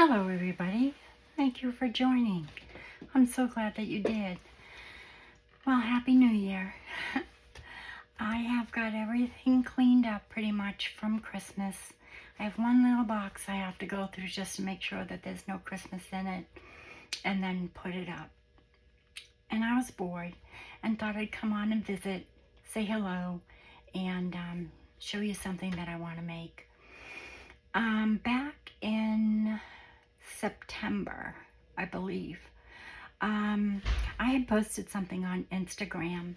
Hello everybody, thank you for joining. I'm so glad that you did. Well, Happy New Year. I have got everything cleaned up pretty much from Christmas. I have one little box I have to go through just to make sure that there's no Christmas in it, and then put it up. And I was bored and thought I'd come on and visit, say hello, and show you something that I want to make. Back in September, I believe, I had posted something on Instagram,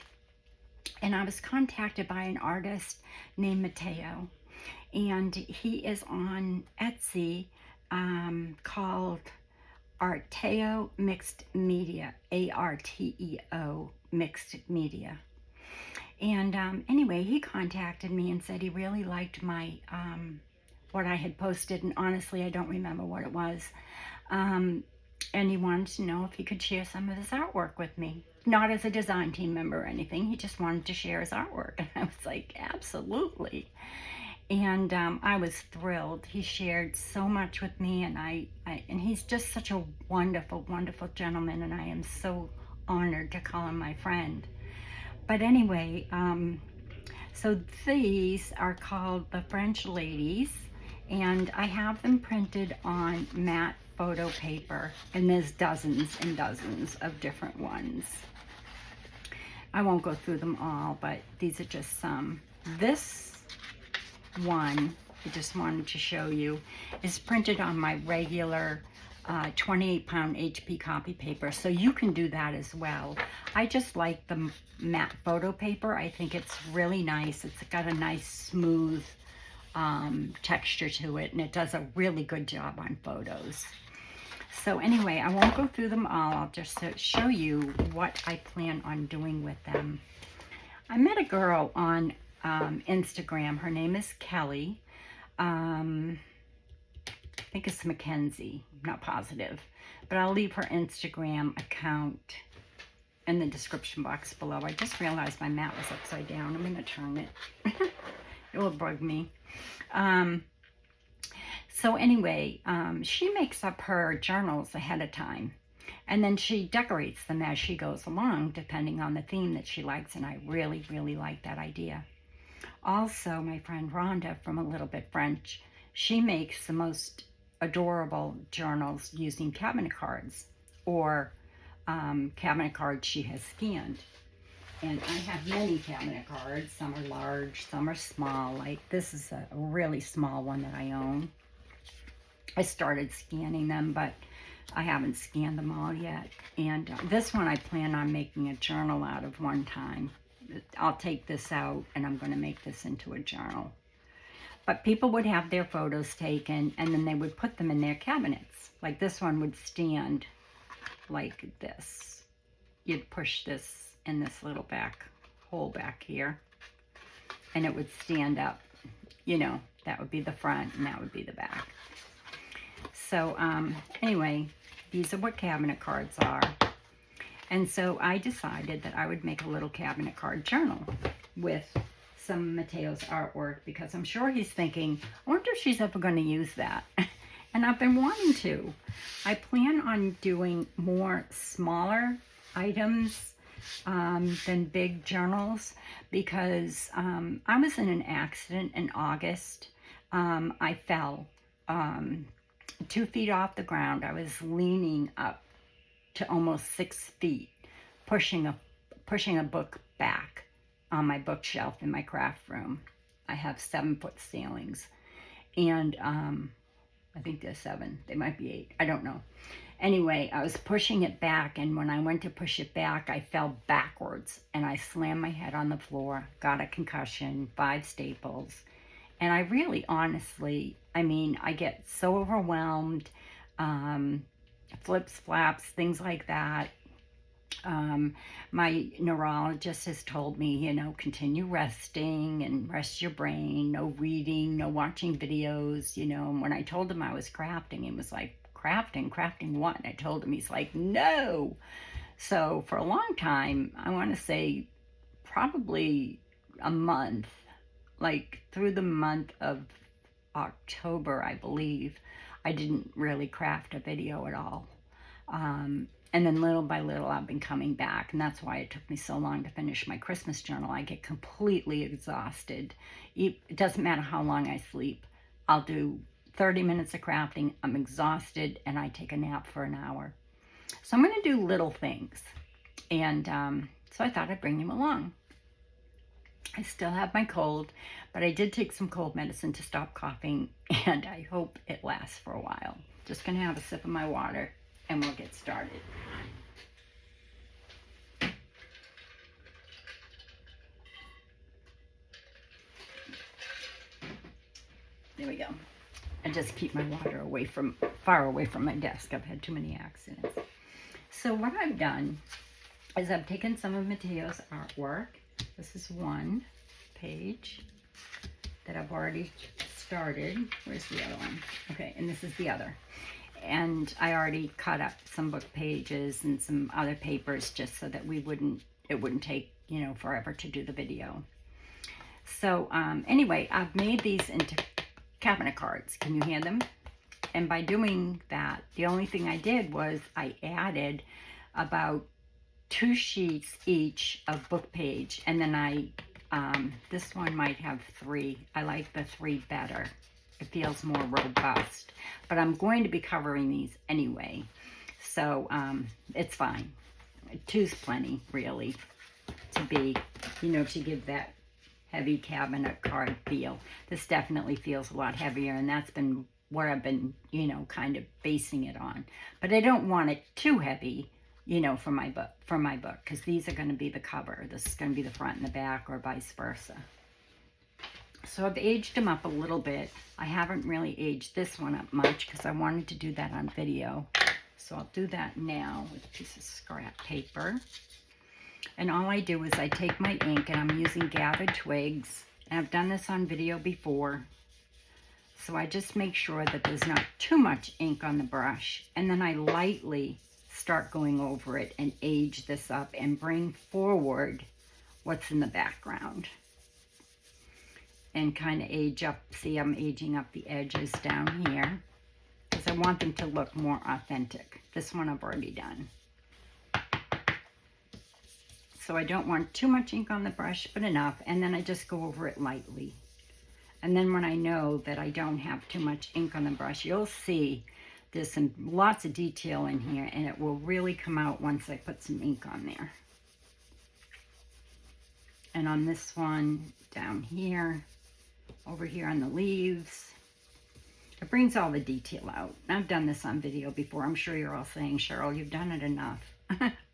and I was contacted by an artist named Arteo, and he is on Etsy, called Arteo Mixed Media, Arteo Mixed Media. And anyway, he contacted me and said he really liked my what I had posted, and honestly I don't remember what it was, and he wanted to know if he could share some of his artwork with me, not as a design team member or anything. He just wanted to share his artwork, and I was like, absolutely. And I was thrilled. He shared so much with me, and and he's just such a wonderful gentleman, and I am so honored to call him my friend. But anyway, so these are called the French Ladies, and I have them printed on matte photo paper, and there's dozens and dozens of different ones. I won't go through them all, but these are just some. This one, I just wanted to show you, is printed on my regular 28-pound HP copy paper, so you can do that as well. I just like the matte photo paper. I think it's really nice. It's got a nice smooth texture to it, and it does a really good job on photos. So anyway, I won't go through them all. I'll just show you what I plan on doing with them. I met a girl on Instagram. Her name is Kellie. I think it's Mackenzie, I'm not positive, but I'll leave her Instagram account in the description box below. I just realized my mat was upside down. I'm gonna turn it. It will bug me. So anyway, she makes up her journals ahead of time, and then she decorates them as she goes along, depending on the theme that she likes, and I really like that idea. Also, my friend Rhonda from A Little Bit French, she makes the most adorable journals using cabinet cards, or cabinet cards she has scanned. And I have many cabinet cards. Some are large, some are small. Like this is a really small one that I own. I started scanning them, but I haven't scanned them all yet. And this one I plan on making a journal out of one time. I'll take this out and I'm going to make this into a journal. But people would have their photos taken, and then they would put them in their cabinets. Like this one would stand like this. You'd push this in this little back hole back here, and it would stand up. You know, that would be the front and that would be the back. So anyway, these are what cabinet cards are. And so I decided that I would make a little cabinet card journal with some Mateo's artwork, because I'm sure he's thinking, I wonder if she's ever going to use that. And I've been wanting to. I plan on doing more smaller items than big journals, because I was in an accident in August. I fell 2 feet off the ground. I was leaning up to almost 6 feet, pushing a book back on my bookshelf in my craft room. I have 7-foot ceilings, and I think they're 7. They might be 8. I don't know. Anyway, I was pushing it back, and when I went to push it back, I fell backwards, and I slammed my head on the floor, got a concussion, 5 staples, and I really, honestly, I mean, I get so overwhelmed, flips, flaps, things like that. My neurologist has told me, you know, continue resting and rest your brain, no reading, no watching videos, you know. And when I told him I was crafting, he was like, crafting what? And I told him, he's like, no. So for a long time, I want to say probably a month, like through the month of October, I believe, I didn't really craft a video at all. And then little by little, I've been coming back, and that's why it took me so long to finish my Christmas journal. I get completely exhausted. It doesn't matter how long I sleep. I'll do 30 minutes of crafting, I'm exhausted, and I take a nap for an hour. So I'm going to do little things, and so I thought I'd bring you along. I still have my cold, but I did take some cold medicine to stop coughing, and I hope it lasts for a while. Just going to have a sip of my water, and we'll get started. There we go. I just keep my water far away from my desk. I've had too many accidents. So what I've done is I've taken some of Mateo's artwork. This is one page that I've already started. Where's the other one? Okay, and this is the other. And I already cut up some book pages and some other papers just so that it wouldn't take, forever to do the video. So anyway, I've made these into cabinet cards. Can you hear them? And by doing that, the only thing I did was I added about 2 sheets each of book page, and then this one might have 3. I like the 3 better. It feels more robust, but I'm going to be covering these anyway, so it's fine. 2's plenty, really, to be, to give that heavy cabinet card feel. This definitely feels a lot heavier, and that's been what I've been, kind of basing it on. But I don't want it too heavy, for my book, because these are going to be the cover. This is going to be the front and the back, or vice versa. So I've aged them up a little bit. I haven't really aged this one up much because I wanted to do that on video. So I'll do that now with a piece of scrap paper. And all I do is I take my ink, and I'm using gathered twigs. And I've done this on video before. So I just make sure that there's not too much ink on the brush. And then I lightly start going over it and age this up and bring forward what's in the background. And kind of age up. See, I'm aging up the edges down here because I want them to look more authentic. This one I've already done. So I don't want too much ink on the brush, but enough. And then I just go over it lightly. And then when I know that I don't have too much ink on the brush, you'll see there's lots of detail in here, and it will really come out once I put some ink on there. And on this one down here, over here on the leaves, it brings all the detail out. I've done this on video before. I'm sure you're all saying, Cheryl, you've done it enough.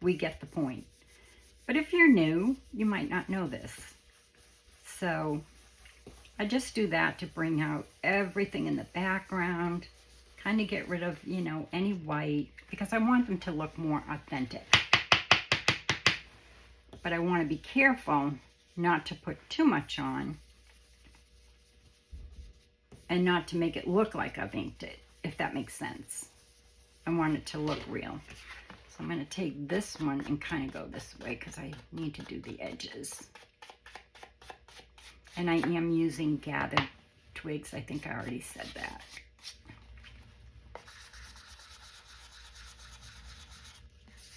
We get the point. But if you're new, you might not know this. So I just do that to bring out everything in the background, kind of get rid of, any white, because I want them to look more authentic. But I want to be careful not to put too much on and not to make it look like I've inked it, if that makes sense. I want it to look real. So I'm going to take this one and kind of go this way because I need to do the edges. And I am using gathered twigs. I think I already said that.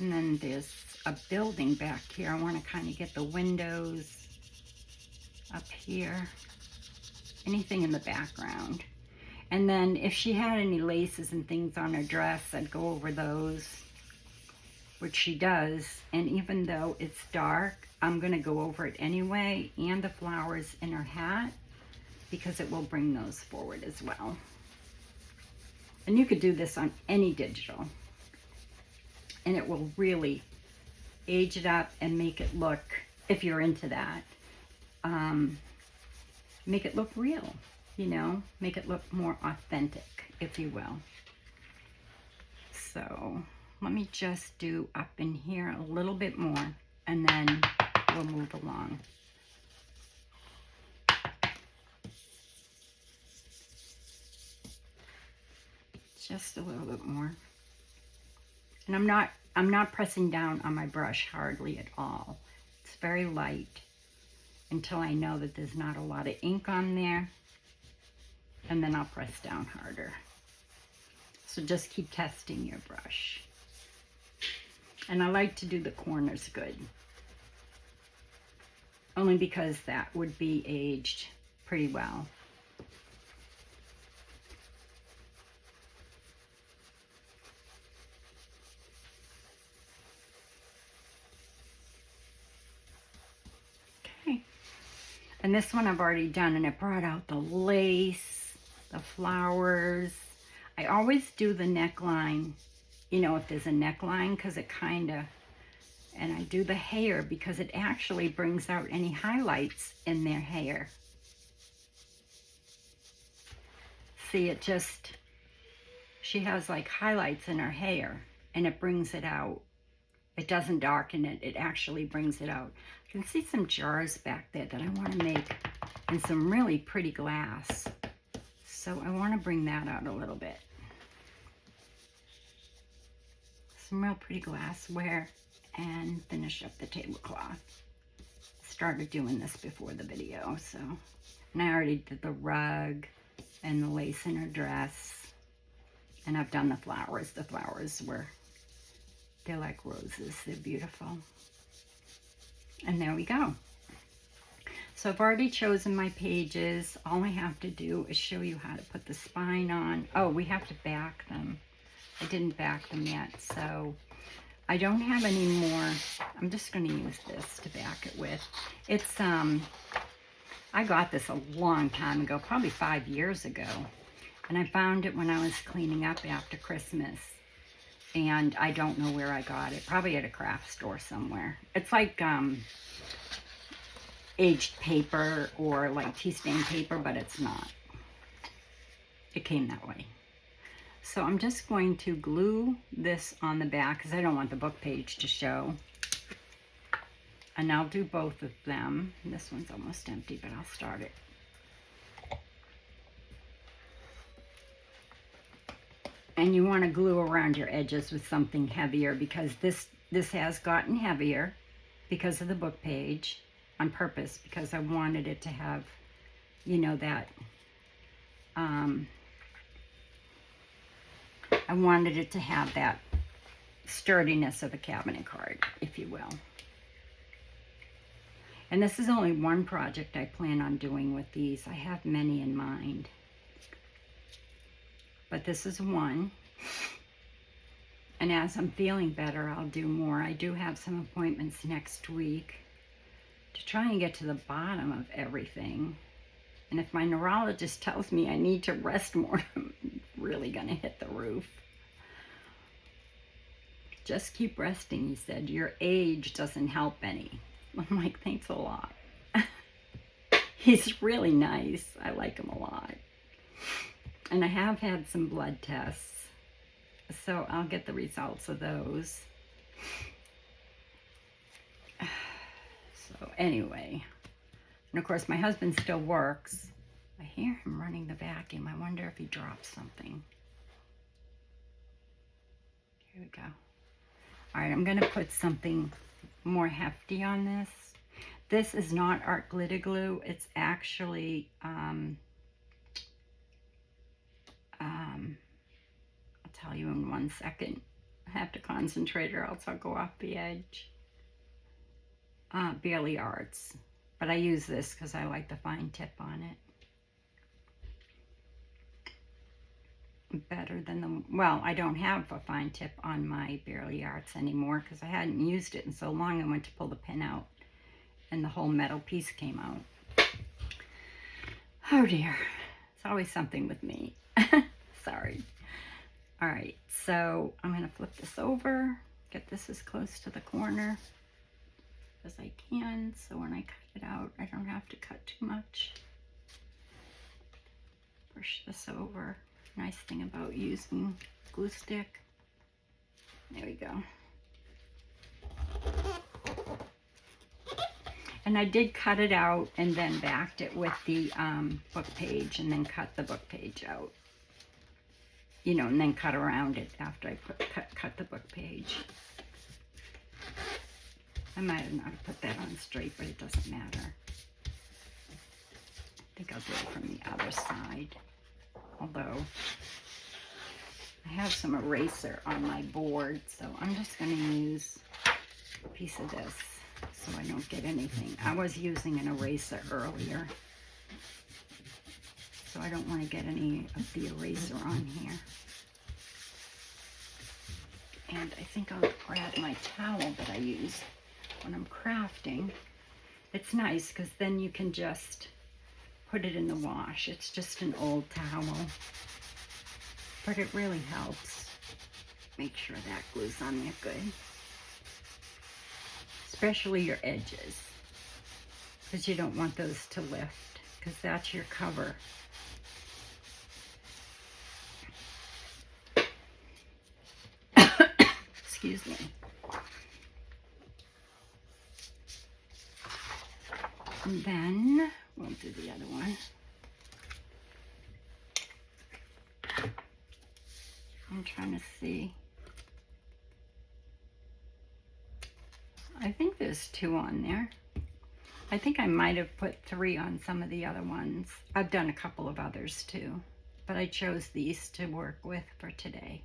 And then there's a building back here. I want to kind of get the windows up here. Anything in the background. And then if she had any laces and things on her dress, I'd go over those, which she does. And even though it's dark, I'm going to go over it anyway, and the flowers in her hat, because it will bring those forward as well. And you could do this on any digital, and it will really age it up and make it look, if you're into that, make it look real, make it look more authentic, if you will. So let me just do up in here a little bit more, and then we'll move along. Just a little bit more. And I'm not pressing down on my brush hardly at all. It's very light until I know that there's not a lot of ink on there, and then I'll press down harder. So just keep testing your brush. And I like to do the corners good. Only because that would be aged pretty well. Okay. And this one I've already done, and it brought out the lace, the flowers. I always do the neckline, you know, if there's a neckline, because it kind of, and I do the hair because it actually brings out any highlights in their hair. See, it just, she has like highlights in her hair, and it brings it out. It doesn't darken it, it actually brings it out. I can see some jars back there that I want to make, and some really pretty glass. So I want to bring that out a little bit. Some real pretty glassware, and finish up the tablecloth. Started doing this before the video, so. And I already did the rug and the lace in her dress. And I've done the flowers. The flowers were, they're like roses. They're beautiful. And there we go. So I've already chosen my pages. All I have to do is show you how to put the spine on. Oh, we have to back them. I didn't back them yet, so I don't have any more. I'm just going to use this to back it with. It's, I got this a long time ago, probably 5 years ago. And I found it when I was cleaning up after Christmas. And I don't know where I got it. Probably at a craft store somewhere. It's like aged paper or like tea stain paper, but it's not. It came that way. So I'm just going to glue this on the back because I don't want the book page to show. And I'll do both of them. This one's almost empty, but I'll start it. And you want to glue around your edges with something heavier because this has gotten heavier because of the book page on purpose, because I wanted it to have, you know, that I wanted it to have that sturdiness of a cabinet card, if you will. And this is only one project I plan on doing with these. I have many in mind. But this is one. And as I'm feeling better, I'll do more. I do have some appointments next week to try and get to the bottom of everything. And if my neurologist tells me I need to rest more, I'm really going to hit the roof. Just keep resting, he said. Your age doesn't help any. I'm like, thanks a lot. He's really nice. I like him a lot. And I have had some blood tests, so I'll get the results of those. So anyway, and of course my husband still works. I hear him running the vacuum. I wonder if he dropped something. Here we go. All right, I'm going to put something more hefty on this. This is not art glitter glue. It's actually, I'll tell you in 1 second. I have to concentrate or else I'll go off the edge. Barely Arts. But I use this because I like the fine tip on it. Better than the, well, I don't have a fine tip on my Barely Arts anymore because I hadn't used it in so long. I went to pull the pin out and the whole metal piece came out. Oh dear, it's always something with me. Sorry. All right, so I'm going to flip this over, get this as close to the corner as I can, so when I cut it out, I don't have to cut too much. Push this over. Nice thing about using glue stick. There we go. And I did cut it out and then backed it with the book page and then cut the book page out. You know, and then cut around it after I cut the book page. I might have not put that on straight, but it doesn't matter. I think I'll do it from the other side. Although, I have some eraser on my board, so I'm just going to use a piece of this so I don't get anything. I was using an eraser earlier, so I don't want to get any of the eraser on here. And I think I'll grab my towel that I use when I'm crafting. It's nice because then you can just put it in the wash. It's just an old towel, but it really helps. Make sure that glue's on there good. Especially your edges, because you don't want those to lift, because that's your cover. Excuse me. And then we'll do the other one. I'm trying to see. I think there's 2 on there. I think I might have put 3 on some of the other ones. I've done a couple of others too, but I chose these to work with for today.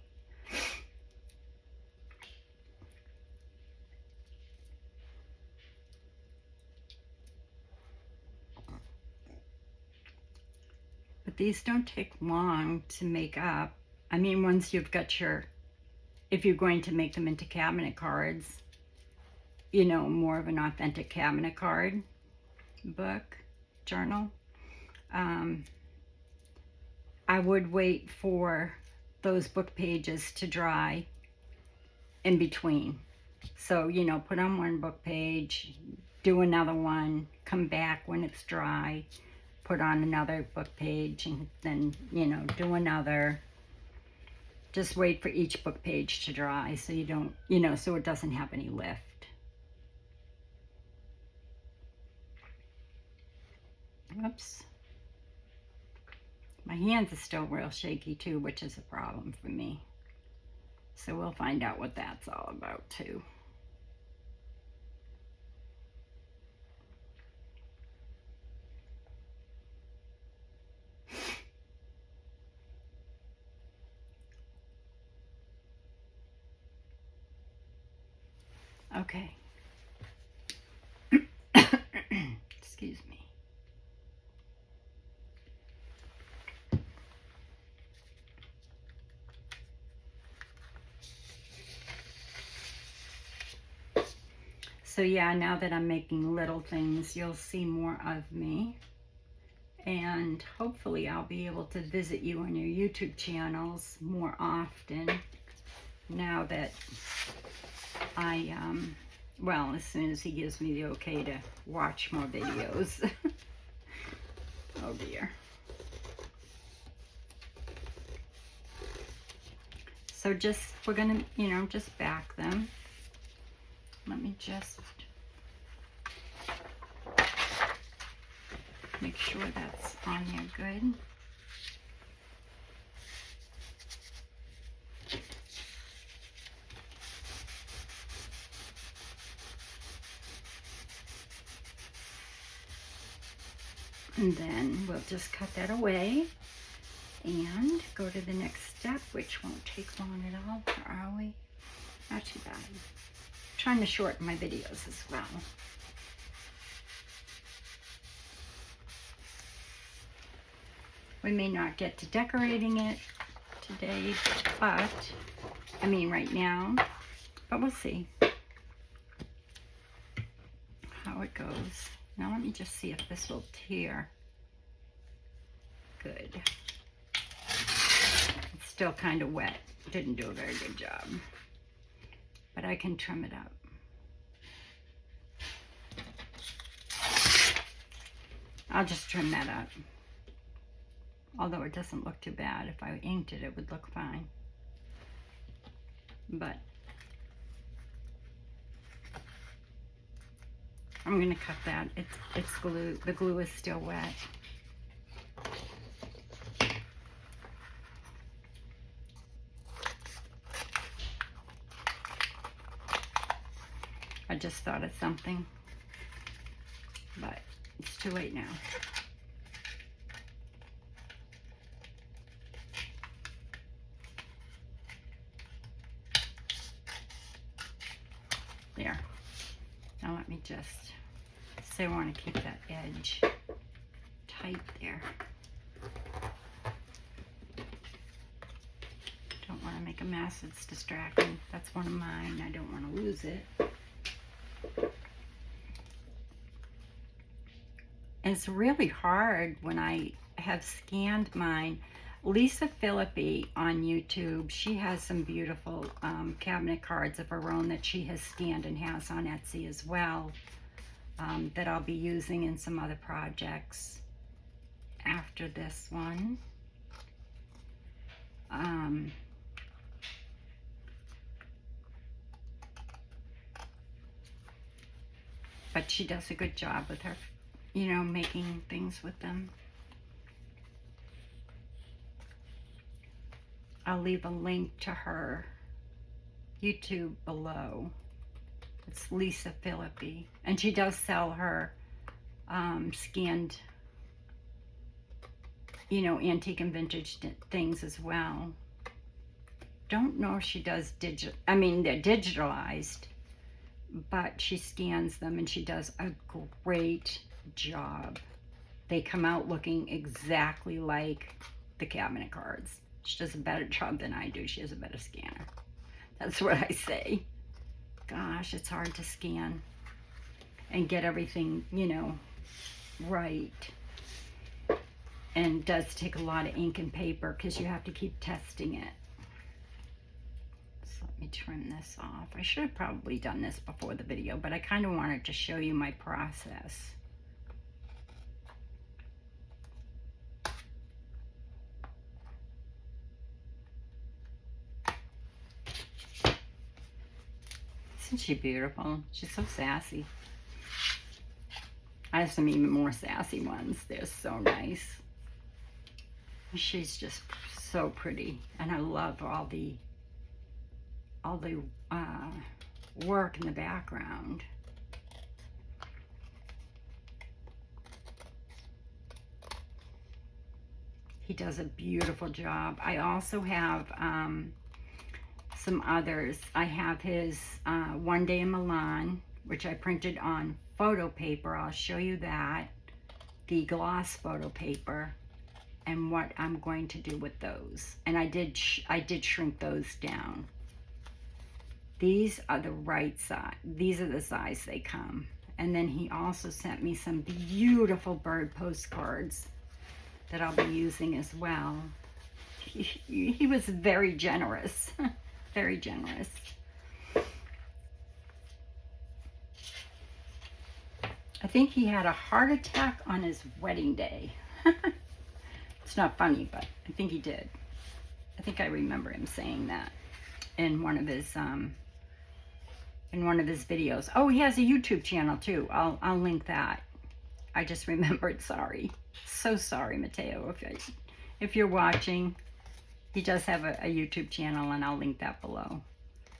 But these don't take long to make up. I mean, once you've got your, if you're going to make them into cabinet cards, you know, more of an authentic cabinet card book, journal, I would wait for those book pages to dry in between. So, you know, put on one book page, do another one, come back when it's dry, put on another book page, and then, you know, do another. Just wait for each book page to dry so you don't, you know, so it doesn't have any lift. Oops. My hands are still real shaky too, which is a problem for me. So we'll find out what that's all about too. Okay. Excuse me. So yeah, now that I'm making little things, you'll see more of me. And hopefully I'll be able to visit you on your YouTube channels more often now that I, well, as soon as he gives me the okay to watch more videos. Oh dear. So just, we're gonna, you know, just back them. Let me just make sure that's on there good. And then we'll just cut that away and go to the next step, which won't take long at all, or are we? Not too bad. I'm trying to shorten my videos as well. We may not get to decorating it today, but, I mean right now, but we'll see how it goes. Now let me just see if this will tear. Good. It's still kind of wet. Didn't do a very good job. But I can trim it up. I'll just trim that up. Although it doesn't look too bad. If I inked it, it would look fine. But I'm gonna cut that. It's glue. The glue is still wet. I just thought of something, but it's too late now. Here. Now let me just, so I want to keep that edge tight there. Don't want to make a mess, it's distracting. That's one of mine, I don't want to lose it. And it's really hard when I have scanned mine. Lisa Philippi on YouTube, she has some beautiful cabinet cards of her own that she has scanned and has on Etsy as well, that I'll be using in some other projects after this one. But she does a good job with her, you know, making things with them. I'll leave a link to her YouTube below. It's Lisa Philippi. And she does sell her scanned, you know, antique and vintage things as well. Don't know if she does they're digitalized, but she scans them and she does a great job. They come out looking exactly like the cabinet cards. She does a better job than I do. She has a better scanner. That's what I say. Gosh, it's hard to scan and get everything, you know, right. And it does take a lot of ink and paper because you have to keep testing it. So let me trim this off. I should have probably done this before the video, but I kind of wanted to show you my process. Isn't she beautiful? She's so sassy. I have some even more sassy ones. They're so nice. She's just so pretty, and I love all the work in the background. He does a beautiful job. I also have some others. I have his One Day in Milan, which I printed on photo paper. I'll show you that. The gloss photo paper and what I'm going to do with those. And I did shrink those down. These are the right size. These are the size they come. And then he also sent me some beautiful bird postcards that I'll be using as well. He was very generous. Very generous. I think he had a heart attack on his wedding day. It's not funny, but I think he did. I think I remember him saying that in one of his videos. Oh, he has a YouTube channel too. I'll link that. I just remembered. Sorry. So sorry, Mateo, if you're watching. He does have a YouTube channel, and I'll link that below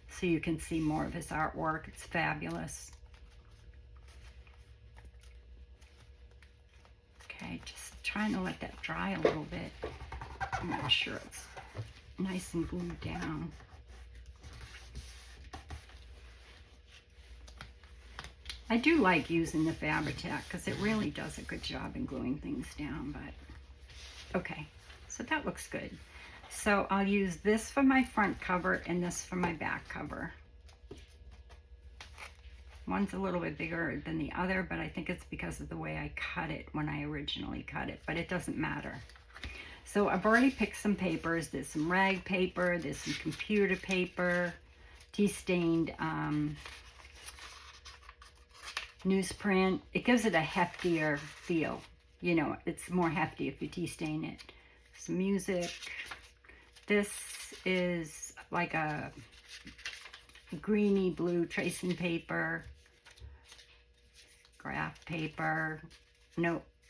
so you can see more of his artwork. It's fabulous. Okay, just trying to let that dry a little bit. I'm not sure it's nice and glued down. I do like using the Fabri-Tac because it really does a good job in gluing things down, but okay, so that looks good. So I'll use this for my front cover and this for my back cover. One's a little bit bigger than the other, but I think it's because of the way I cut it when I originally cut it, but it doesn't matter. So I've already picked some papers. There's some rag paper, there's some computer paper, tea stained newsprint. It gives it a heftier feel. You know, it's more hefty if you tea stain it. Some music. This is like a greeny blue tracing paper, graph paper,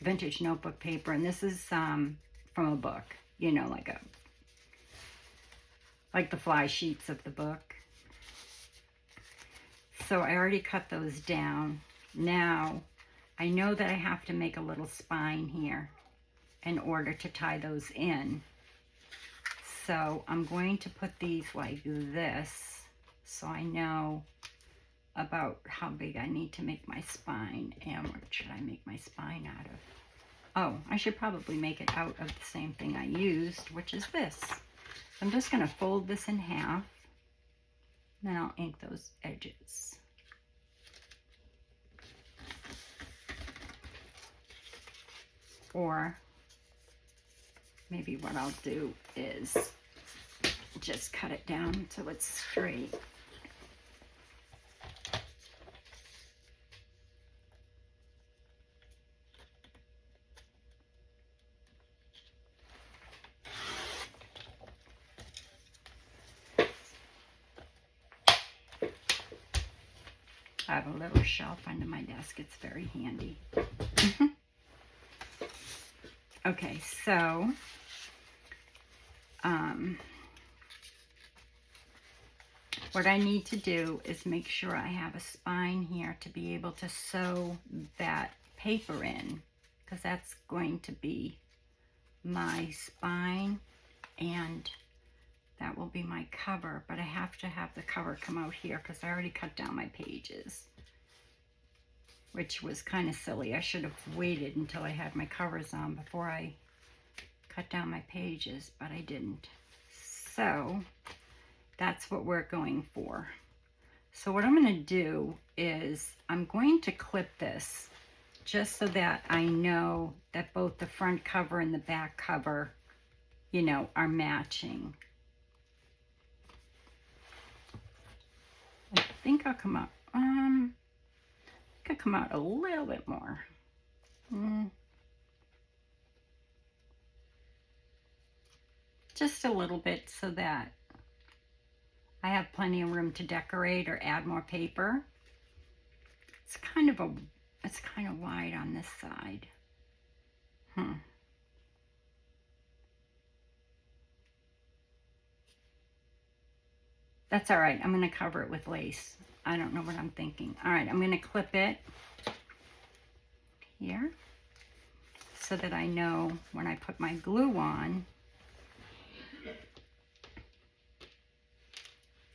vintage notebook paper, and this is from a book, you know, like the fly sheets of the book. So I already cut those down. Now I know that I have to make a little spine here in order to tie those in. So I'm going to put these like this so I know about how big I need to make my spine, and what should I make my spine out of? Oh, I should probably make it out of the same thing I used, which is this. I'm just going to fold this in half, then I'll ink those edges. Or maybe what I'll do is just cut it down so it's straight. I have a little shelf under my desk. It's very handy. Okay, so what I need to do is make sure I have a spine here to be able to sew that paper in, because that's going to be my spine and that will be my cover, but I have to have the cover come out here because I already cut down my pages, which was kind of silly. I should have waited until I had my covers on before I cut down my pages, but I didn't. So that's what we're going for. So what I'm going to do is I'm going to clip this just so that I know that both the front cover and the back cover, you know, are matching. I think I'll come out, could come out a little bit more. Just a little bit so that I have plenty of room to decorate or add more paper. It's kind of wide on this side. That's all right. I'm going to cover it with lace. I don't know what I'm thinking. All right, I'm going to clip it here so that I know when I put my glue on,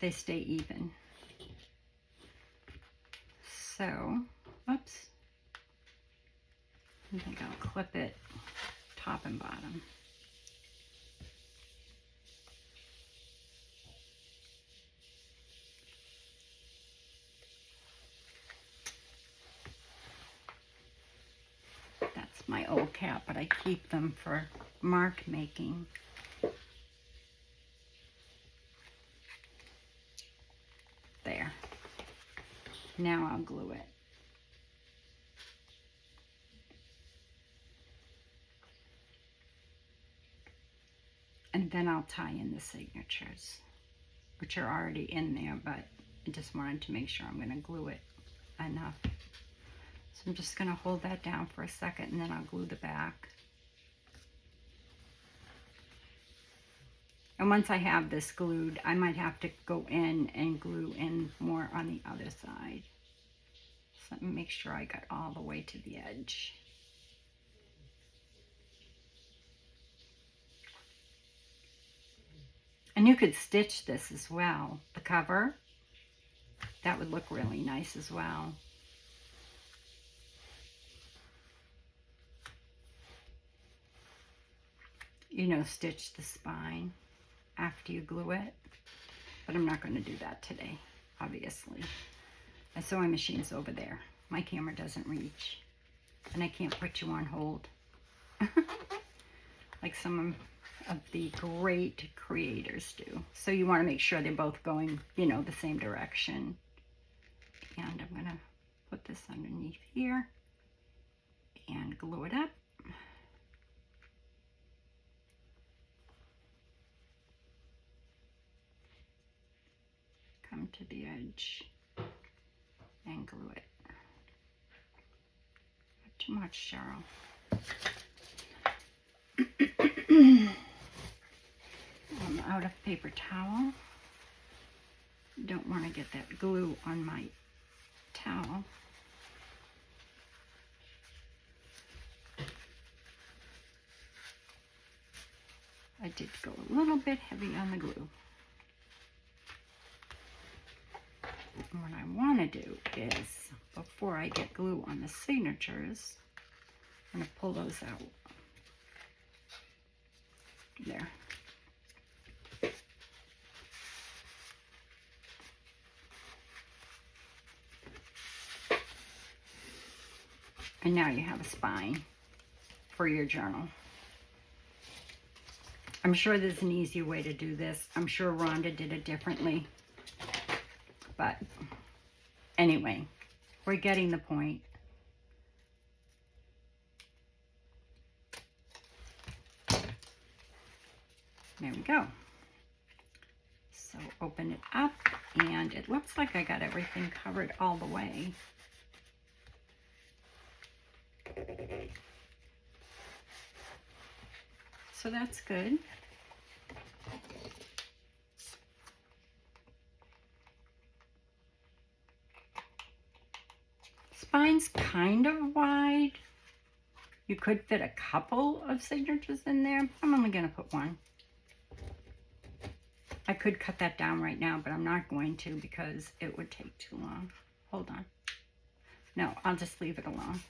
they stay even. So, oops. I think I'll clip it top and bottom. That's my old cap, but I keep them for mark making. There. Now I'll glue it. And then I'll tie in the signatures, which are already in there, but I just wanted to make sure I'm going to glue it enough. So I'm just going to hold that down for a second and then I'll glue the back. And once I have this glued, I might have to go in and glue in more on the other side. So let me make sure I got all the way to the edge. And you could stitch this as well, the cover. That would look really nice as well. You know, stitch the spine after you glue it. But I'm not going to do that today, obviously. My sewing machine's over there. My camera doesn't reach. And I can't put you on hold. Like some of the great creators do. So you want to make sure they're both going, you know, the same direction. And I'm going to put this underneath here and glue it up. Come to the edge and glue it. Not too much, Cheryl. I'm out of paper towel. Don't want to get that glue on my towel. I did go a little bit heavy on the glue. And what I want to do is, before I get glue on the signatures, I'm going to pull those out. There. And now you have a spine for your journal. I'm sure there's an easier way to do this. I'm sure Rhonda did it differently. But anyway, we're getting the point. There we go. So open it up, and it looks like I got everything covered all the way. So that's good. Spine's kind of wide. You could fit a couple of signatures in there. I'm only going to put one. I could cut that down right now, but I'm not going to because it would take too long. Hold on. No, I'll just leave it alone.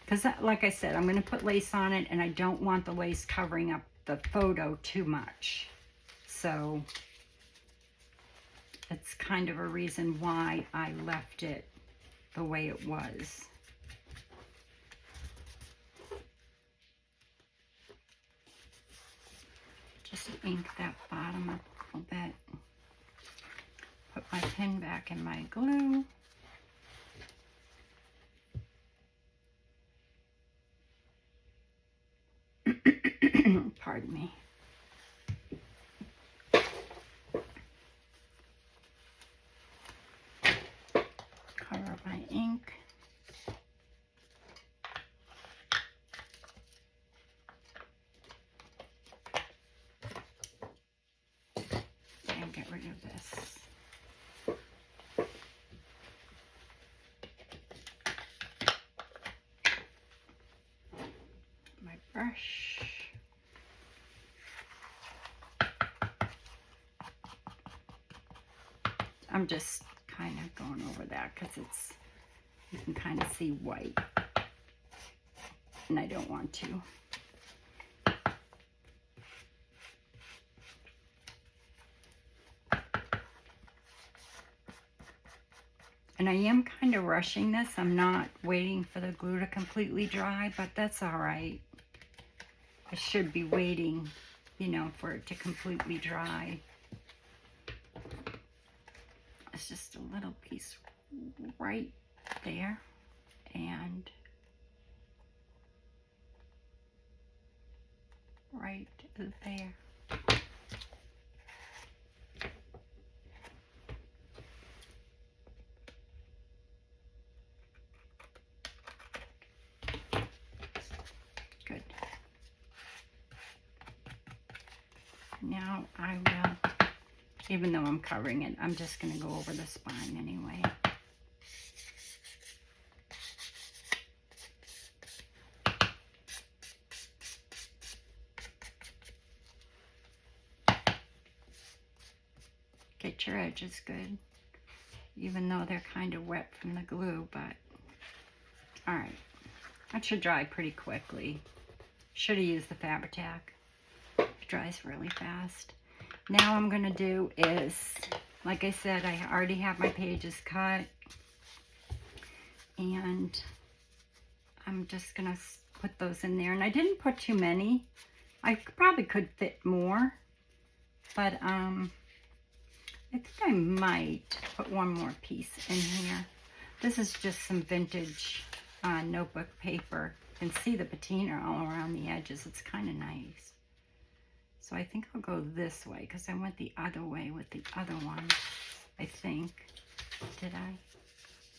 Because, like I said, I'm going to put lace on it, and I don't want the lace covering up the photo too much. So it's kind of a reason why I left it the way it was. Just ink that bottom up a little bit. Put my pin back in my glue. Pardon me. Cover my ink. And get rid of this. My brush. I'm just kind of going over that because it's, you can kind of see white, and I don't want to. And I am kind of rushing this. I'm not waiting for the glue to completely dry, but that's all right. I should be waiting, you know, for it to completely dry. It's just a little piece right there, and right there. Good. Now I will, even though I'm covering it, I'm just going to go over the spine anyway. Get your edges good, even though they're kind of wet from the glue, but all right. That should dry pretty quickly. Should have used the Fabri-Tac. It dries really fast. Now I'm going to do is, like I said, I already have my pages cut, and I'm just going to put those in there. And I didn't put too many. I probably could fit more, but I think I might put one more piece in here. This is just some vintage notebook paper. You can see the patina all around the edges. It's kind of nice. So I think I'll go this way because I went the other way with the other one, I think. Did I?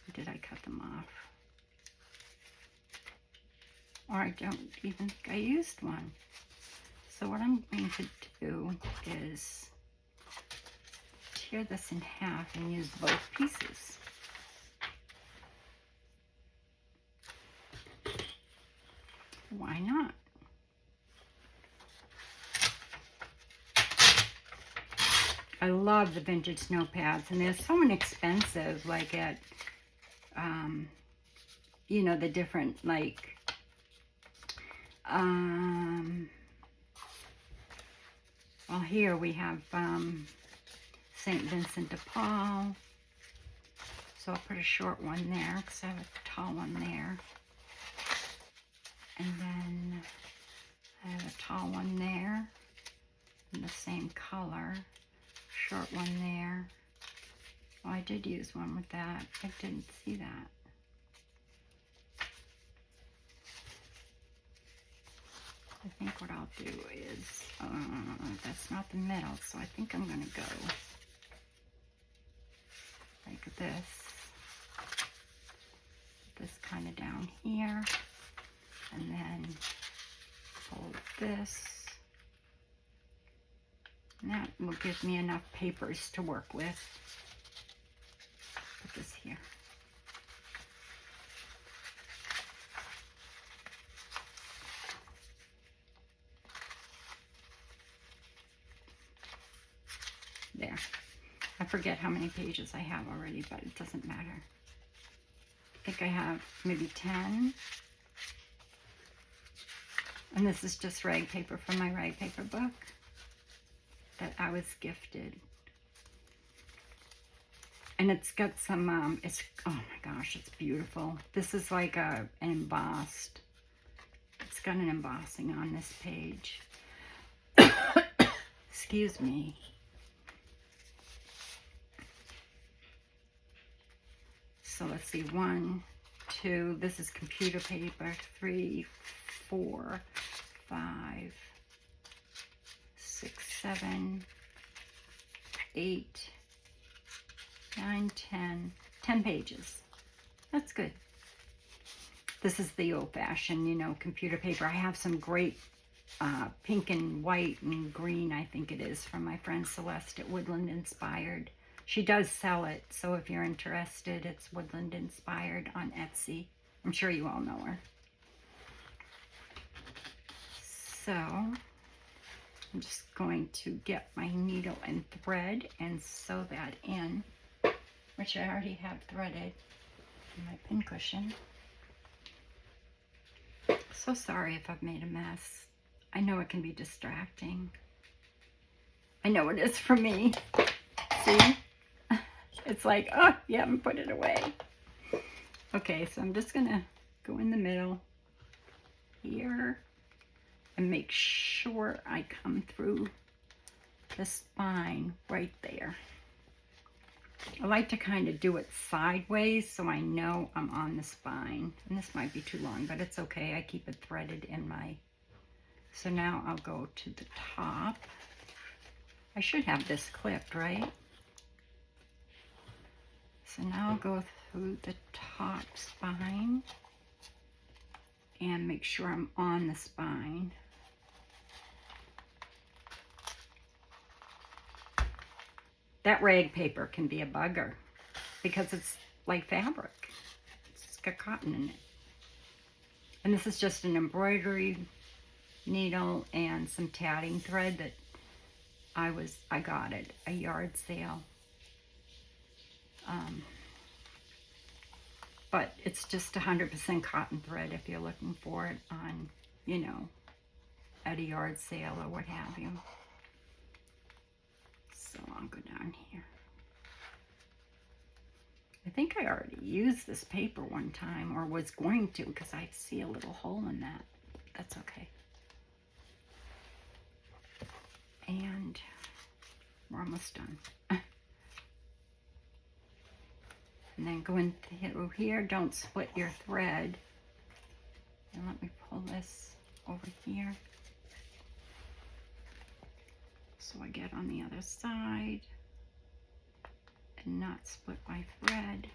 Or did I cut them off? Or I don't even think I used one. So what I'm going to do is tear this in half and use both pieces. Why not? I love the vintage notepads, and they're so inexpensive, like at, you know, the different, like, well, here we have St. Vincent de Paul. So I'll put a short one there because I have a tall one there. And then I have a tall one there in the same color. Short one there. Oh, I did use one with that. I didn't see that. I think what I'll do is, that's not the middle, so I think I'm going to go like this. This kind of down here, and then fold this. And that will give me enough papers to work with. Put this here. There. I forget how many pages I have already, but it doesn't matter. I think I have maybe 10. And this is just rag paper from my rag paper book that I was gifted. And it's got some, oh my gosh, it's beautiful. This is like an embossed, it's got an embossing on this page. Excuse me. So let's see, 1, 2, this is computer paper, 3, 4, 5, 6, 7, 8, 9, 10 pages. That's good. This is the old-fashioned, you know, computer paper. I have some great pink and white and green, I think it is, from my friend Celeste at Woodland Inspired. She does sell it, so if you're interested, it's Woodland Inspired on Etsy. I'm sure you all know her. So, I'm just going to get my needle and thread and sew that in, which I already have threaded in my pincushion. So sorry if I've made a mess. I know it can be distracting. I know it is for me. See? It's like, oh, you haven't put it away. Okay, so I'm just gonna go in the middle here and make sure I come through the spine right there. I like to kind of do it sideways so I know I'm on the spine. And this might be too long, but it's okay. I keep it threaded in my... So now I'll go to the top. I should have this clipped, right? So now I'll go through the top spine and make sure I'm on the spine. That rag paper can be a bugger because it's like fabric. It's got cotton in it. And this is just an embroidery needle and some tatting thread that I got at a yard sale. But it's just 100% cotton thread if you're looking for it on, you know, at a yard sale or what have you. So I'll go down here. I think I already used this paper one time, or was going to, because I see a little hole in that. That's okay. And we're almost done. And then go in through here. Don't split your thread. And let me pull this over here, so I get on the other side and not split my thread.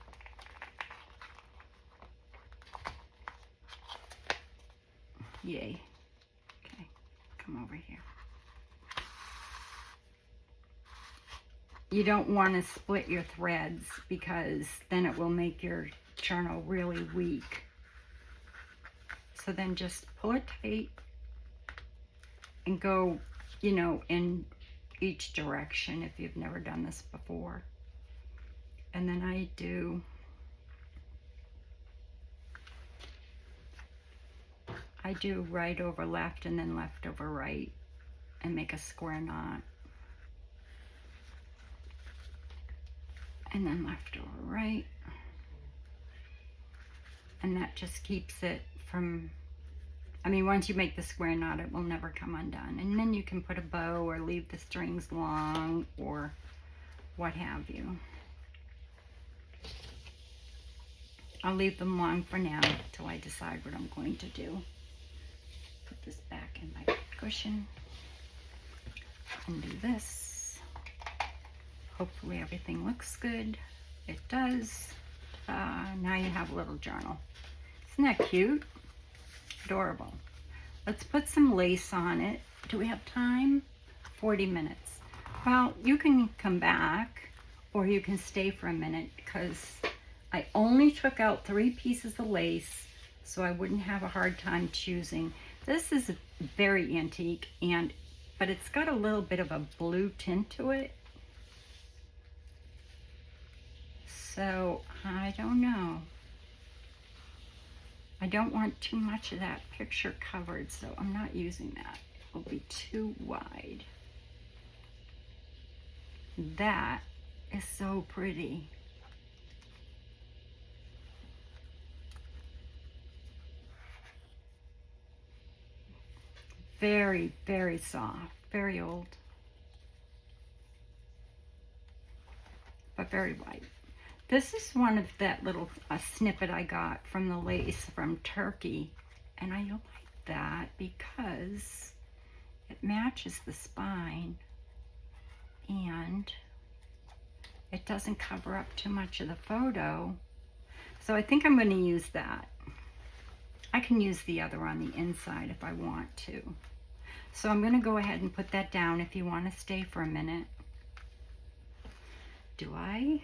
Yay. Okay, come over here. You don't want to split your threads because then it will make your journal really weak. So then just pull it tight and go, you know, and each direction if you've never done this before. And then I do right over left and then left over right and make a square knot. And then left over right. And that just keeps it from, I mean, once you make the square knot, it will never come undone. And then you can put a bow or leave the strings long or what have you. I'll leave them long for now till I decide what I'm going to do. Put this back in my cushion and do this. Hopefully everything looks good. It does. Now you have a little journal. Isn't that cute? Adorable. Let's put some lace on it. Do we have time? 40 minutes. Well, you can come back or you can stay for a minute because I only took out 3 pieces of lace so I wouldn't have a hard time choosing. This is very antique, but it's got a little bit of a blue tint to it. So I don't know. I don't want too much of that picture covered, so I'm not using that. It will be too wide. That is so pretty. Very, very soft, very old, but very white. This is one of that little snippet I got from the lace from Turkey, and I like that because it matches the spine and it doesn't cover up too much of the photo. So I think I'm going to use that. I can use the other on the inside if I want to. So I'm going to go ahead and put that down if you want to stay for a minute. Do I?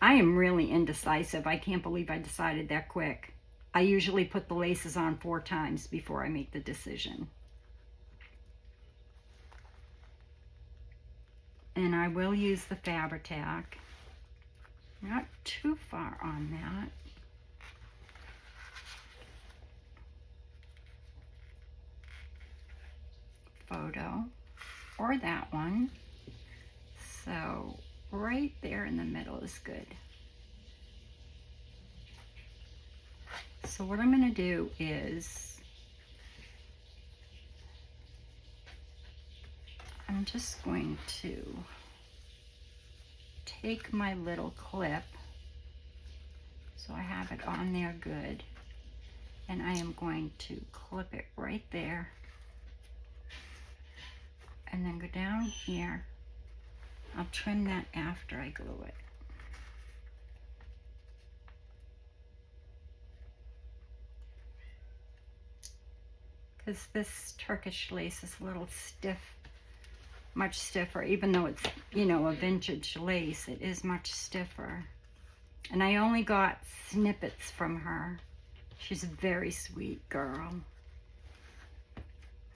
I am really indecisive. I can't believe I decided that quick. I usually put the laces on 4 times before I make the decision. And I will use the Fabri-Tac. Not too far on that. Photo, or that one. So right there in the middle is good. So what I'm going to do is I'm just going to take my little clip, so I have it on there good, and I am going to clip it right there and then go down here. I'll trim that after I glue it. Because this Turkish lace is a little stiff, much stiffer, even though it's, you know, a vintage lace, it is much stiffer. And I only got snippets from her. She's a very sweet girl.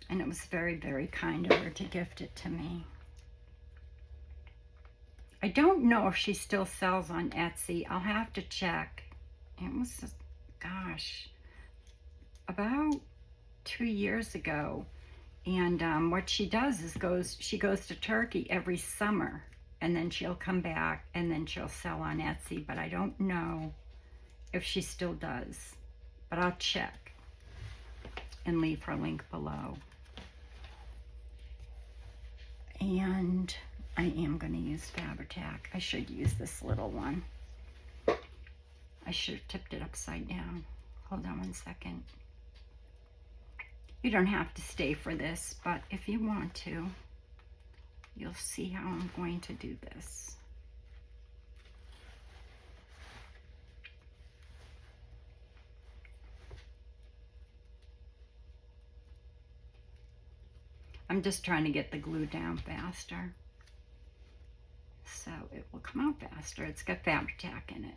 And it was very, very kind of her to gift it to me. I don't know if she still sells on Etsy. I'll have to check. It was, gosh, about 2 years ago. And what she does is she goes to Turkey every summer. And then she'll come back and then she'll sell on Etsy. But I don't know if she still does. But I'll check and leave her link below. And I am going to use Fabri-Tac. I should use this little one. I should have tipped it upside down. Hold on one second. You don't have to stay for this, but if you want to, you'll see how I'm going to do this. I'm just trying to get the glue down faster, so it will come out faster. It's got Fabri-Tac in it.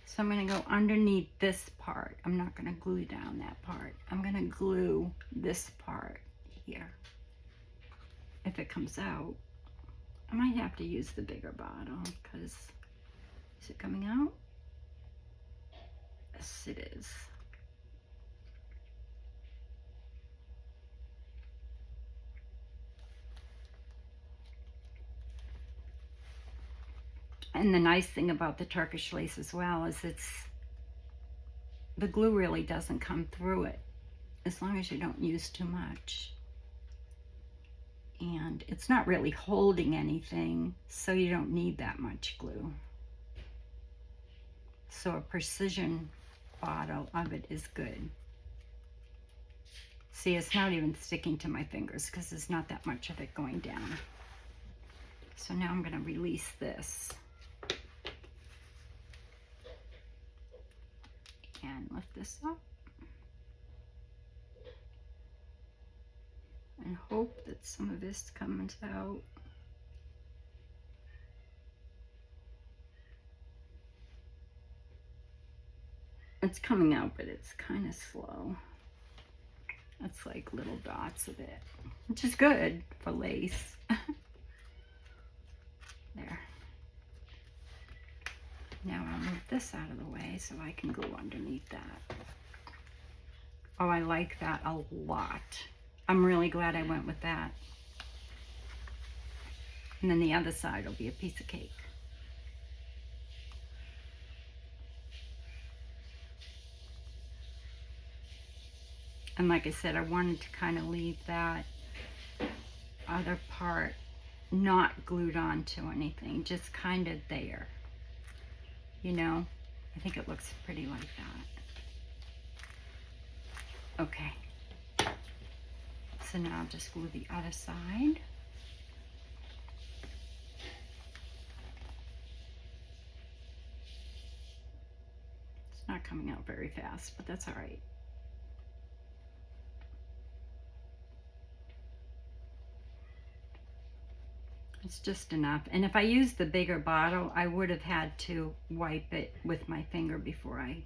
So I'm going to go underneath this part. I'm not going to glue down that part. I'm going to glue this part here. If it comes out, I might have to use the bigger bottle because, is it coming out? Yes, it is. And the nice thing about the Turkish lace as well is the glue really doesn't come through it as long as you don't use too much. And it's not really holding anything, so you don't need that much glue. So a precision bottle of it is good. See, it's not even sticking to my fingers because there's not that much of it going down. So now I'm going to release this. And lift this up. And hope that some of this comes out. It's coming out, but it's kind of slow. It's like little dots of it, which is good for lace. There. Now I'll move this out of the way so I can glue underneath that. Oh, I like that a lot. I'm really glad I went with that. And then the other side will be a piece of cake. And like I said, I wanted to kind of leave that other part not glued onto anything, just kind of there. You know, I think it looks pretty like that. Okay. So now I'll just glue the other side. It's not coming out very fast, but that's all right. It's just enough. And if I used the bigger bottle, I would have had to wipe it with my finger before I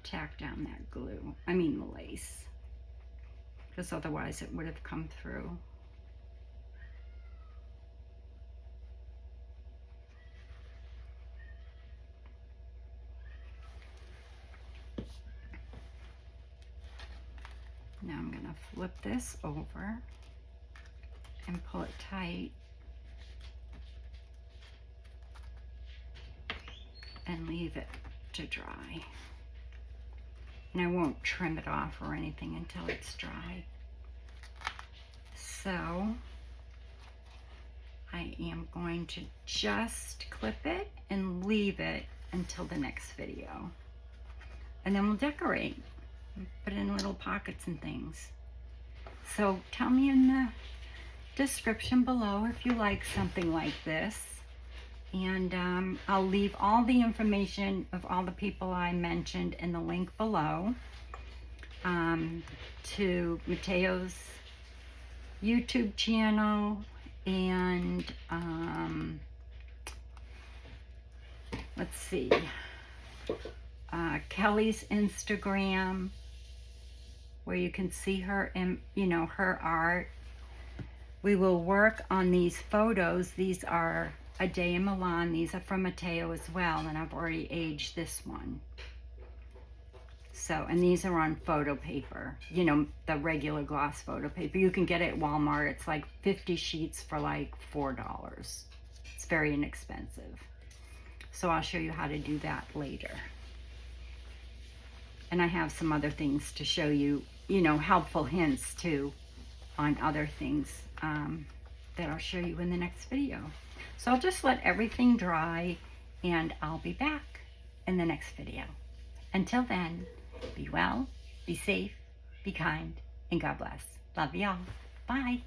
tack down that glue. I mean the lace. Because otherwise it would have come through. Now I'm going to flip this over and pull it tight. And leave it to dry. And I won't trim it off or anything until it's dry. So I am going to just clip it and leave it until the next video. And then we'll decorate. Put it in little pockets and things. So tell me in the description below if you like something like this. And I'll leave all the information of all the people I mentioned in the link below to Mateo's YouTube channel and let's see, Kellie's Instagram, where you can see her and her art. We will work on these photos. These are a day in Milan. These are from Arteo as well, and I've already aged this one. So, and these are on photo paper, the regular gloss photo paper. You can get it at Walmart. It's like 50 sheets for like $4. It's very inexpensive. So I'll show you how to do that later. And I have some other things to show you, helpful hints too on other things that I'll show you in the next video. So I'll just let everything dry and I'll be back in the next video. Until then, be well, be safe, be kind, and God bless. Love y'all. Bye.